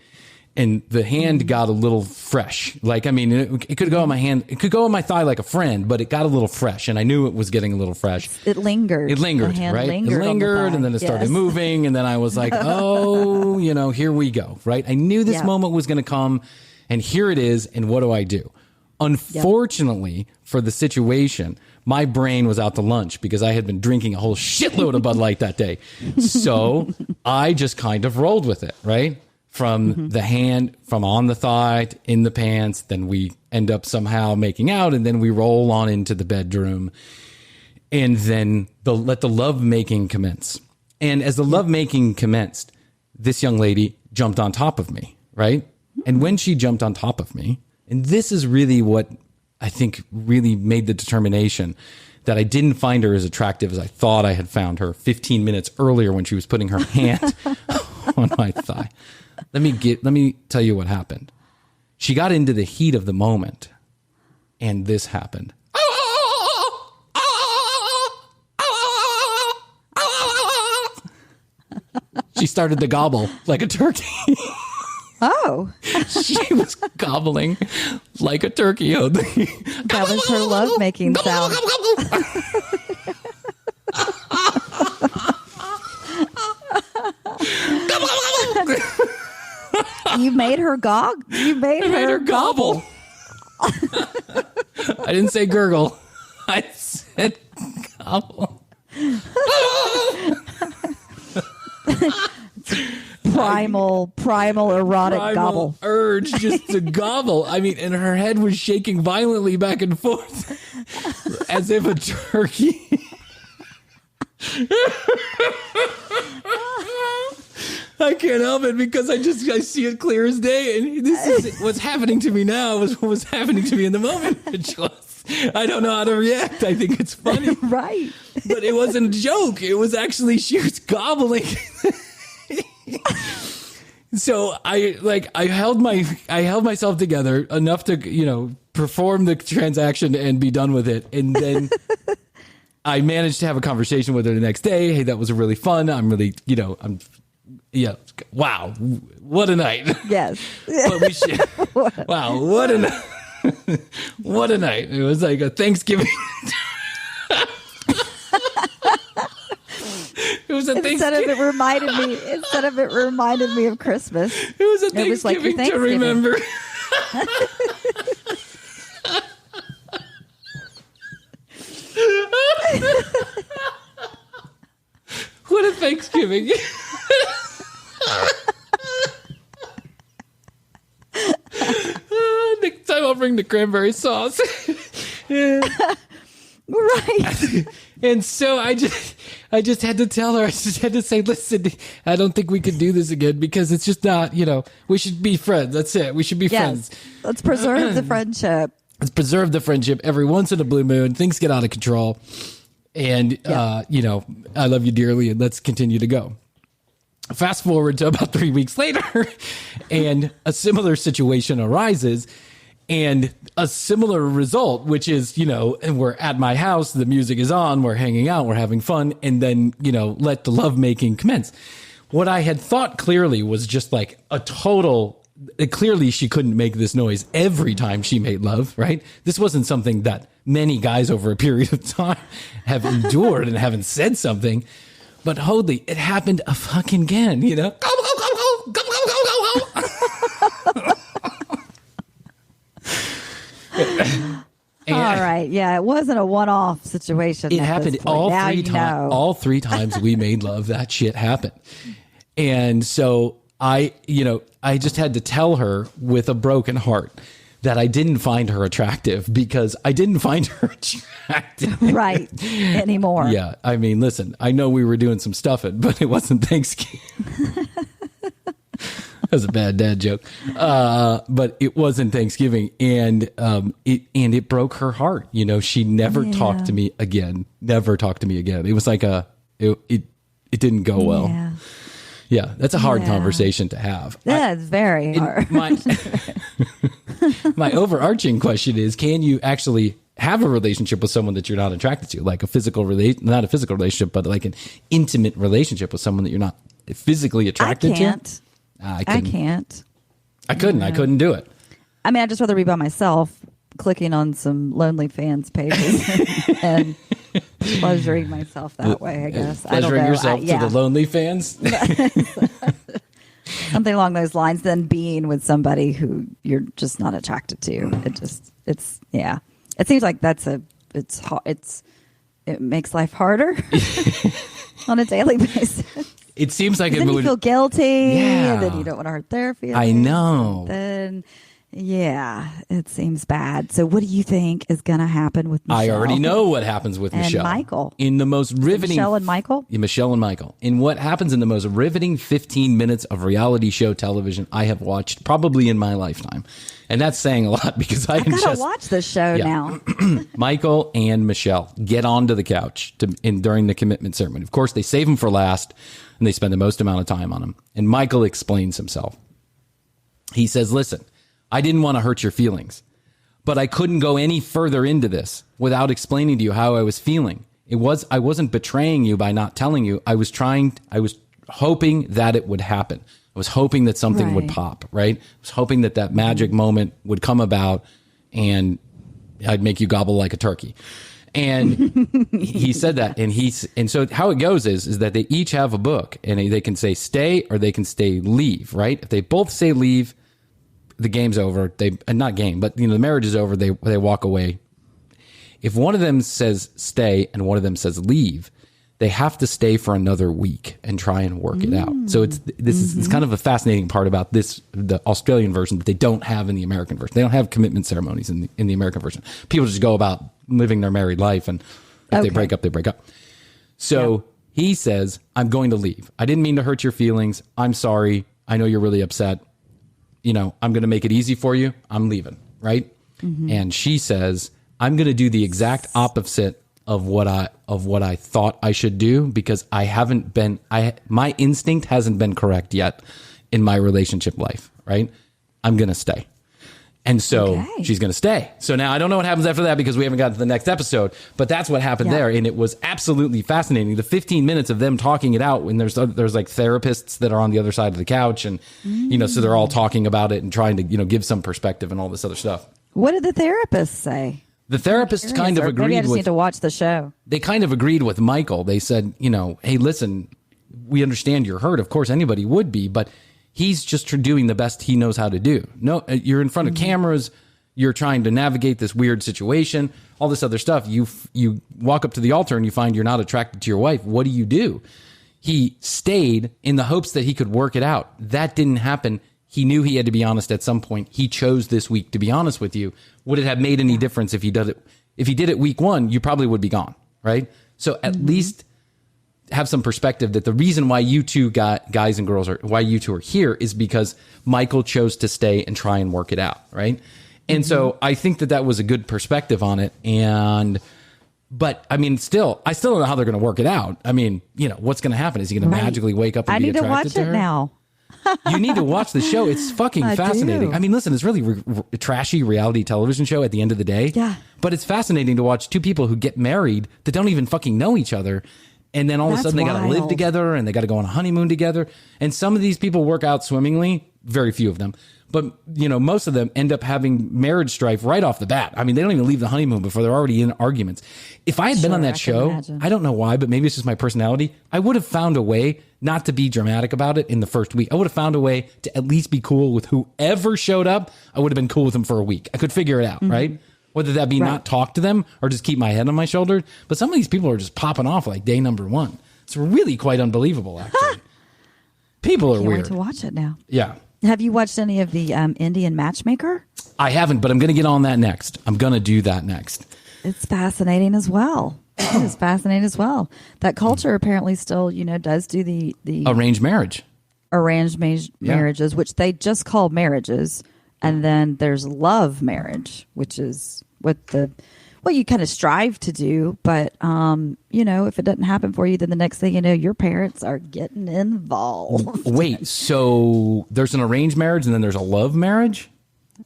And the hand got a little fresh. It could go on my hand. It could go on my thigh like a friend, but it got a little fresh. And I knew it was getting a little fresh. It lingered. Right? It lingered and then it started moving. And then I was like, here we go. Right. I knew this moment was going to come and here it is. And what do? Unfortunately for the situation, my brain was out to lunch because I had been drinking a whole shitload of Bud Light that day. So I just kind of rolled with it. Right. From the hand, from on the thigh, in the pants, then we end up somehow making out, and then we roll on into the bedroom, and then let the lovemaking commence. And as the lovemaking commenced, this young lady jumped on top of me, right? And when she jumped on top of me, and this is really what I think really made the determination that I didn't find her as attractive as I thought I had found her 15 minutes earlier when she was putting her hand on my thigh. Let me tell you what happened. She got into the heat of the moment, and this happened. She started to gobble like a turkey. Oh. She was gobbling like a turkey. That was her lovemaking sound. You made her You made her gobble. I didn't say gurgle. I said gobble. primal erotic gobble urge just to gobble. I mean, and her head was shaking violently back and forth as if a turkey. I can't help it because I see it clear as day, and this is what's happening to me now was what was happening to me in the moment. I don't know how to react. I think it's funny, right? But it wasn't a joke. It was actually she was gobbling. So I held myself together enough to perform the transaction and be done with it, and then I managed to have a conversation with her the next day. Hey, that was really fun. I'm really wow, what a night. Yes. But we should, wow, what a night. What a night. It was like a Thanksgiving. It was a Instead of it reminded me of Christmas. It was a Thanksgiving, to remember. What a Thanksgiving. Next time I'll bring the cranberry sauce. Right. And so I just had to tell her, I just had to say, listen, I don't think we can do this again because it's just not, we should be friends. That's it. We should be friends. Let's preserve the friendship. Let's preserve the friendship. Every once in a blue moon, things get out of control. And, I love you dearly, and let's continue to go. Fast forward to about 3 weeks later, and a similar situation arises, and a similar result, which is, and we're at my house, the music is on, we're hanging out, we're having fun, and then, let the lovemaking commence. What I had thought clearly was just like a total, clearly she couldn't make this noise every time she made love, right? This wasn't something that many guys over a period of time have endured and haven't said something. But Hoadley, it happened a fucking again, Go, go, go, go, go, go, go, go, go. All right. Yeah, it wasn't a one-off situation. It happened all three times. All 3 times we made love, that shit happened. And so I just had to tell her with a broken heart that I didn't find her attractive because I didn't find her attractive. Right. Anymore. Yeah. I mean, listen, I know we were doing some stuffing, but it wasn't Thanksgiving. That was a bad dad joke. But it wasn't Thanksgiving. And it broke her heart. She never talked to me again. Never talked to me again. It was like it didn't go well. Yeah. Yeah, that's a hard conversation to have. That's very hard. My overarching question is, can you actually have a relationship with someone that you're not attracted to? Like not a physical relationship, but like an intimate relationship with someone that you're not physically attracted to? I can't. I couldn't do it. I mean, I'd just rather be by myself, clicking on some lonely fans pages and pleasuring myself that way, I guess. Pleasuring yourself to the lonely fans? Something along those lines, than being with somebody who you're just not attracted to. It seems like it makes life harder on a daily basis. It seems like then you feel guilty. Yeah. And then you don't want to hurt their feelings. I know. Then, it seems bad. So what do you think is going to happen with Michelle? I already know what happens with Michelle. And Michael. In the most riveting... Michelle and Michael? Michelle and Michael. In what happens in the most riveting 15 minutes of reality show television I have watched probably in my lifetime. And that's saying a lot because I gotta watch this show now. Michael and Michelle get onto the couch during the commitment ceremony. Of course, they save him for last, and they spend the most amount of time on him. And Michael explains himself. He says, listen, I didn't want to hurt your feelings, but I couldn't go any further into this without explaining to you how I was feeling. I wasn't betraying you by not telling you. I was hoping that it would happen. I was hoping that something would pop, right? I was hoping that magic moment would come about and I'd make you gobble like a turkey. And he said that. And so how it goes is that they each have a book and they can say stay or they can say leave, right? If they both say leave, the game's over. Not game, but the marriage is over. They walk away. If one of them says stay and one of them says leave, they have to stay for another week and try and work it out. So it's kind of a fascinating part about the Australian version that they don't have in the American version. They don't have commitment ceremonies in the American version. People just go about living their married life, and if they break up, they break up. So he says, I'm going to leave. I didn't mean to hurt your feelings. I'm sorry. I know you're really upset. I'm going to make it easy for you. I'm leaving, right? And she says, I'm going to do the exact opposite of what I thought I should do, because my instinct hasn't been correct yet in my relationship life, right? I'm going to stay. And so she's going to stay. So now I don't know what happens after that, because we haven't gotten to the next episode, but that's what happened there. And it was absolutely fascinating. The 15 minutes of them talking it out, when there's like therapists that are on the other side of the couch, and, so they're all talking about it and trying to, give some perspective and all this other stuff. What did the therapist say? The therapist kind of agreed. Maybe I just need to watch the show. They kind of agreed with Michael. They said, hey, listen, we understand you're hurt. Of course, anybody would be, but he's just doing the best he knows how to do. No, you're in front of cameras. You're trying to navigate this weird situation, all this other stuff. You walk up to the altar and you find you're not attracted to your wife. What do? He stayed in the hopes that he could work it out. That didn't happen. He knew he had to be honest at some point. He chose this week to be honest with you. Would it have made any difference if he did it? If he did it week 1, you probably would be gone, right? So at least have some perspective that the reason why you two guys and girls why you two are here is because Michael chose to stay and try and work it out, right? And so I think that was a good perspective on it. But I mean, I still don't know how they're going to work it out. I mean, what's going to happen? Is he going to magically wake up and be attracted to her? I need to watch it now. You need to watch the show. It's fucking fascinating. I mean, listen, it's really a trashy reality television show at the end of the day. Yeah. But it's fascinating to watch two people who get married that don't even fucking know each other. And then all of a sudden they got to live together and they got to go on a honeymoon together. And some of these people work out swimmingly. Very few of them. But, most of them end up having marriage strife right off the bat. I mean, they don't even leave the honeymoon before they're already in arguments. If I had been on that show, I don't know why, but maybe it's just my personality. I would have found a way not to be dramatic about it in the first week. I would have found a way to at least be cool with whoever showed up. I would have been cool with them for a week. I could figure it out, right? Whether that be not talk to them or just keep my head on my shoulder. But some of these people are just popping off like day number 1. It's really quite unbelievable, actually. People are weird. Wait to watch it now. Yeah. Have you watched any of the Indian Matchmaker? I haven't, but I'm going to get on that next. I'm going to do that next. It's fascinating as well. It is fascinating as well. That culture apparently still, does do the arranged marriage. Marriages, which they just call marriages. And then there's love marriage, which is what you kind of strive to do. But, if it doesn't happen for you, then the next thing you know, your parents are getting involved. Wait, so there's an arranged marriage and then there's a love marriage?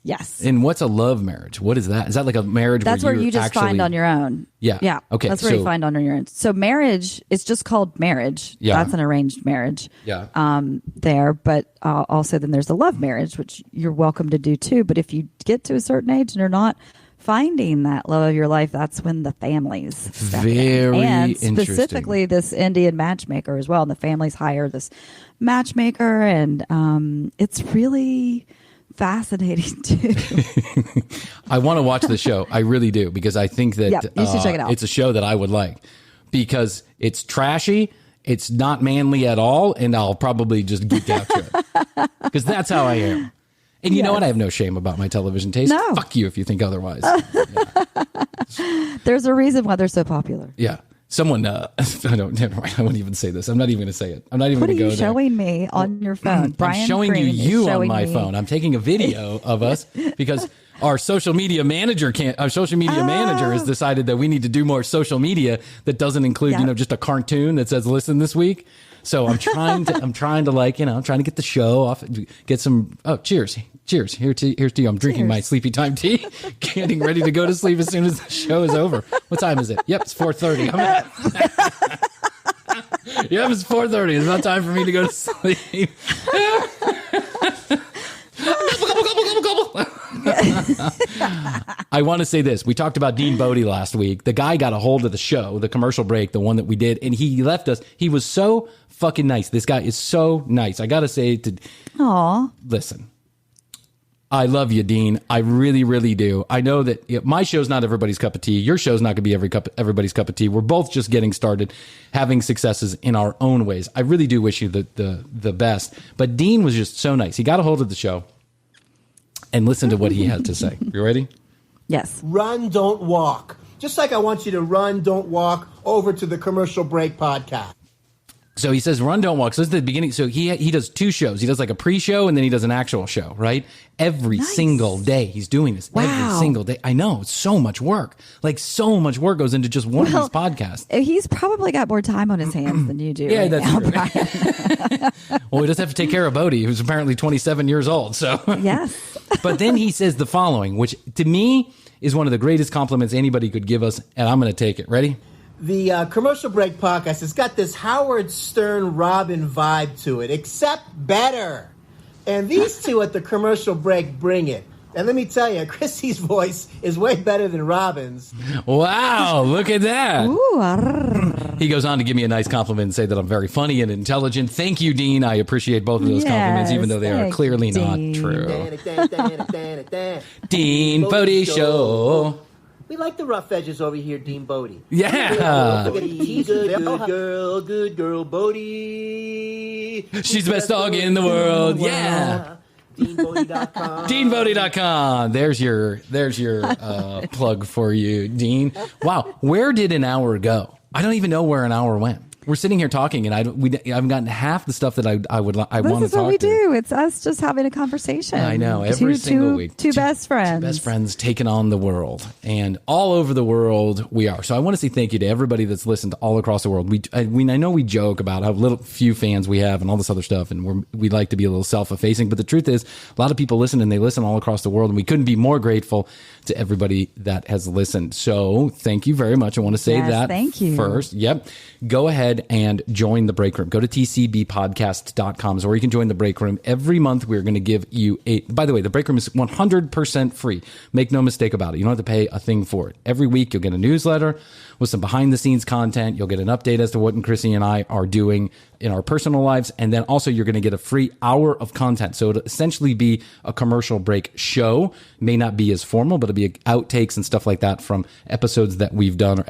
Yes. And what's a love marriage? What is that? Is that like a marriage that's where you just find on your own? Yeah. Yeah. Okay. That's where you find on your own. So marriage, it's just called marriage. Yeah. That's an arranged marriage. Yeah. There. But also then there's the love marriage, which you're welcome to do too. But if you get to a certain age and you're not finding that love of your life, that's when the families step in. And specifically this Indian matchmaker as well. And the families hire this matchmaker, and it's really fascinating too. I want to watch the show. I really do, because I think that you should check it out. It's a show that I would like, because it's trashy, it's not manly at all, and I'll probably just geek out to it, because that's how I am. And you know what? I have no shame about my television taste. No. Fuck you if you think otherwise. There's a reason why they're so popular. Yeah. Someone, never mind. I won't even say this. I'm not even going to say it. I'm not even going to go there. What are you showing me on your phone? Brian I'm showing Green you on my phone. I'm taking a video of us because our social media manager has decided that we need to do more social media that doesn't include, just a cartoon that says "listen this week." So I'm trying to get the show off, get some. Oh, cheers. Here's to you. I'm drinking my sleepy time tea, getting ready to go to sleep as soon as the show is over. What time is it? Yep, it's 4:30. Yep, it's 4:30. It's about time for me to go to sleep. I want to say this. We talked about Dean Bodie last week. The guy got a hold of the show, the commercial break, the one that we did, and he left us. He was so fucking nice. This guy is so nice. I got to say listen, I love you, Dean. I really, really do. I know that my show's not everybody's cup of tea. Your show's not going to be everybody's cup of tea. We're both just getting started, having successes in our own ways. I really do wish you the best. But Dean was just so nice. He got a hold of the show and listened to what he had to say. You ready? Yes. Run, don't walk. Just like I want you to run, don't walk over to the Commercial Break podcast. So he says, run, don't walk. So this is the beginning. So he does 2 shows. He does like a pre-show and then he does an actual show, right? Every single day he's doing this. Wow. Every single day. I know. It's so much work. Like so much work goes into just one of these podcasts. He's probably got more time on his hands than you do. Yeah, right that's now, true. Bryan. Well, he does have to take care of Bodie, who's apparently 27 years old. So Yes. But then he says the following, which to me is one of the greatest compliments anybody could give us. And I'm going to take it. Ready? The Commercial Break podcast has got this Howard Stern Robin vibe to it, except better. And these two at the Commercial Break bring it. And let me tell you, Chrissy's voice is way better than Robin's. Wow, look at that. Ooh, He goes on to give me a nice compliment and say that I'm very funny and intelligent. Thank you, Dean. I appreciate both of those compliments, even though they are clearly not true. Dean Bodie Show. We like the rough edges over here, Dean Bodie. Yeah. Good girl, Bodie. She's the best dog in the world. Yeah. DeanBodie.com. DeanBodie.com. There's your plug for you, Dean. Wow. Where did an hour go? I don't even know where an hour went. We're sitting here talking, and I've gotten half the stuff that I want to talk to. This is what we do. It's us just having a conversation. I know. Every single week. Two best friends. Two best friends taking on the world. And all over the world we are. So I want to say thank you to everybody that's listened all across the world. I know we joke about how few fans we have and all this other stuff, and we like to be a little self-effacing. But the truth is, a lot of people listen, and they listen all across the world. And we couldn't be more grateful to everybody that has listened. So thank you very much. I want to say that thank you. First. Yep. Go ahead and join the break room. Go to tcbpodcast.com or you can join the break room. Every month we're going to give you by the way, the break room is 100% free. Make no mistake about it. You don't have to pay a thing for it. Every week you'll get a newsletter with some behind the scenes content. You'll get an update as to what Chrissy and I are doing in our personal lives. And then also you're going to get a free hour of content. So it'll essentially be a commercial break show. May not be as formal, but it'll be outtakes and stuff like that from episodes that we've done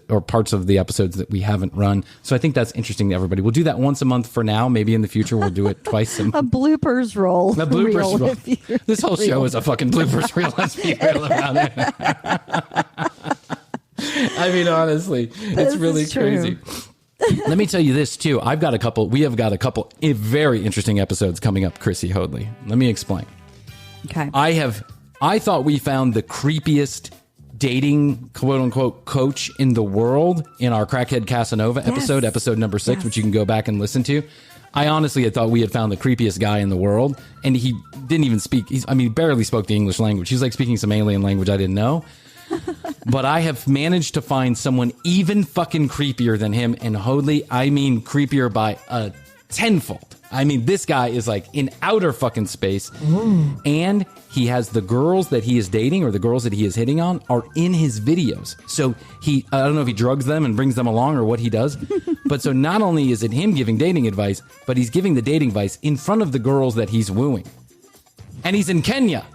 or parts of the episodes that we haven't run. So I think that's interesting to everybody. We'll do that once a month for now. Maybe in the future we'll do it twice a month. A bloopers roll. A bloopers roll. This whole show is a fucking bloopers reel. Let's be real about it. I mean, honestly, it's really crazy. Let me tell you this too. We have got a couple very interesting episodes coming up, Chrissy Hoadley. Let me explain. Okay. I thought we found the creepiest dating quote unquote coach in the world in our Crackhead Casanova episode number 6, which you can go back and listen to. I honestly had thought we had found the creepiest guy in the world, and he didn't even speak. He barely spoke the English language. He's like speaking some alien language I didn't know. But I have managed to find someone even fucking creepier than him. And Hoadley, I mean creepier by a tenfold. I mean, this guy is like in outer fucking space. And he has the girls that he is dating or the girls that he is hitting on are in his videos. So I don't know if he drugs them and brings them along or what he does. But so not only is it him giving dating advice, but he's giving the dating advice in front of the girls that he's wooing. And he's in Kenya.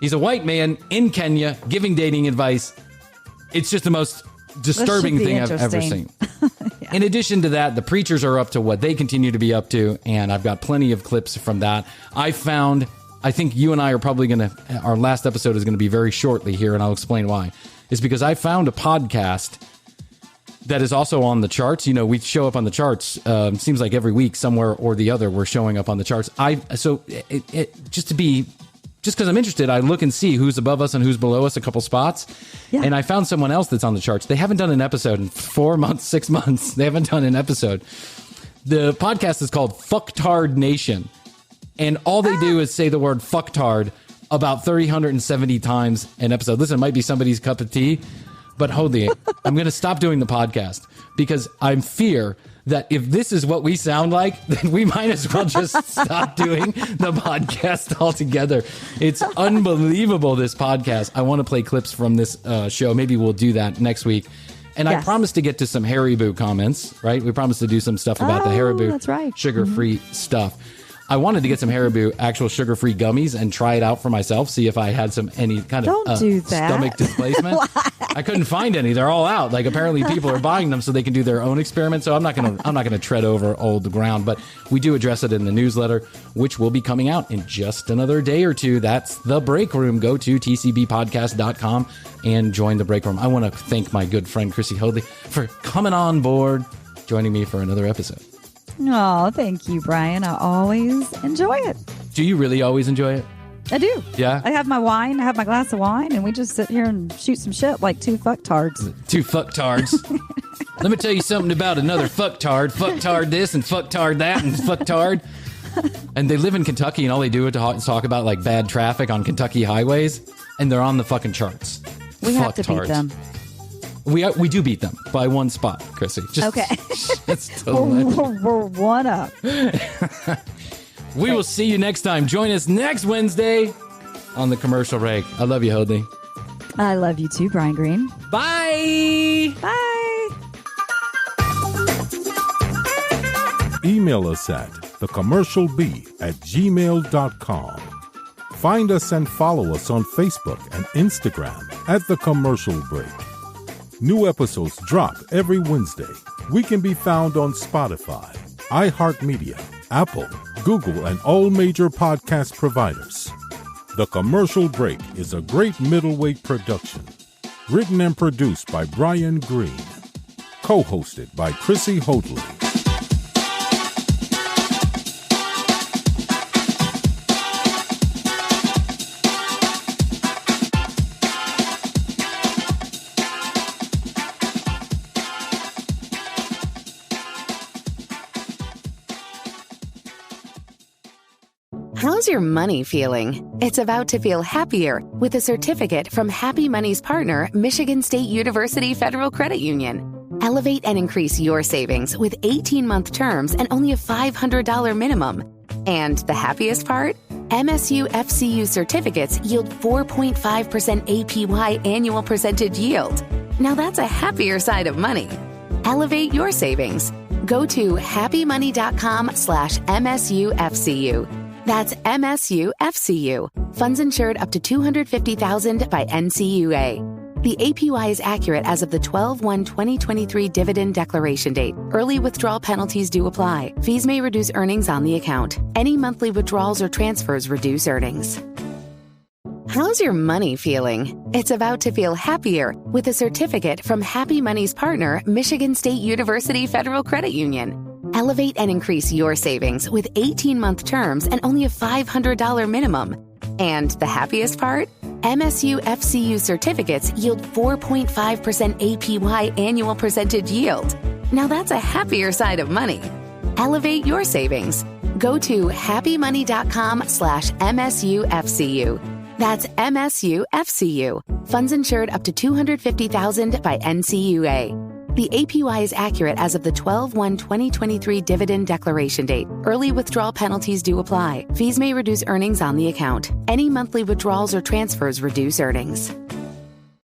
He's a white man in Kenya giving dating advice. It's just the most disturbing thing I've ever seen. Yeah. In addition to that, the preachers are up to what they continue to be up to, and I've got plenty of clips from that. I think you and I are probably our last episode is going to be very shortly here, and I'll explain why. It's because I found a podcast that is also on the charts. You know, we show up on the charts. Seems like every week somewhere or the other we're showing up on the charts. Just because I'm interested, I look and see who's above us and who's below us, a couple spots. Yeah. And I found someone else that's on the charts. They haven't done an episode in 4 months, 6 months. They haven't done an episode. The podcast is called Fucktard Nation. And all they do is say the word fucktard about 370 times an episode. Listen, it might be somebody's cup of tea, but Hoadley, I'm going to stop doing the podcast because I fear that if this is what we sound like, then we might as well just stop doing the podcast altogether. It's unbelievable, this podcast. I want to play clips from this show. Maybe we'll do that next week. And yes. I promised to get to some Haribo comments, right? We promised to do some stuff about the Haribo that's right. sugar-free stuff. I wanted to get some Haribo actual sugar-free gummies and try it out for myself, see if I had any kind of do that. Stomach displacement. I couldn't find any. They're all out. Like, apparently people are buying them so they can do their own experiments. So I'm not gonna tread over old ground, but we do address it in the newsletter, which will be coming out in just another day or two. That's The Break Room. Go to tcbpodcast.com and join The Break Room. I want to thank my good friend Chrissy Hoadley for coming on board, joining me for another episode. Oh, thank you, Brian. I always enjoy it. Do you really always enjoy it? I do. Yeah? I have my wine. I have my glass of wine, and we just sit here and shoot some shit like two fucktards. Two fucktards. Let me tell you something about another fucktard. Fucktard this and fucktard that and fucktard. And they live in Kentucky, and all they do is talk about like bad traffic on Kentucky highways, and they're on the fucking charts. We have to beat them. We do beat them by one spot, Chrissy. Okay. That's we're one up. We will see you next time. Join us next Wednesday on the commercial break. I love you, Hoadley. I love you too, Brian Green. Bye. Bye. Email us at thecommercialbee@gmail.com. Find us and follow us on Facebook and Instagram at The Commercial Break. New episodes drop every Wednesday. We can be found on Spotify, iHeartMedia, Apple, Google, and all major podcast providers. The Commercial Break is a great middleweight production. Written and produced by Brian Green. Co-hosted by Chrissy Hoadley. How's your money feeling? It's about to feel happier with a certificate from Happy Money's partner, Michigan State University Federal Credit Union. Elevate and increase your savings with 18-month terms and only a $500 minimum. And the happiest part? MSU FCU certificates yield 4.5% APY annual percentage yield. Now that's a happier side of money. Elevate your savings. Go to happymoney.com/MSUFCU. That's MSUFCU. Funds insured up to $250,000 by NCUA. The APY is accurate as of the 12/1/2023 dividend declaration date. Early withdrawal penalties do apply. Fees may reduce earnings on the account. Any monthly withdrawals or transfers reduce earnings. How's your money feeling? It's about to feel happier with a certificate from Happy Money's partner, Michigan State University Federal Credit Union. Elevate and increase your savings with 18-month terms and only a $500 minimum. And the happiest part? MSU FCU certificates yield 4.5% APY annual percentage yield. Now that's a happier side of money. Elevate your savings. Go to happymoney.com/MSUFCU. That's MSUFCU. Funds insured up to $250,000 by NCUA. The APY is accurate as of the 12/1/2023 dividend declaration date. Early withdrawal penalties do apply. Fees may reduce earnings on the account. Any monthly withdrawals or transfers reduce earnings.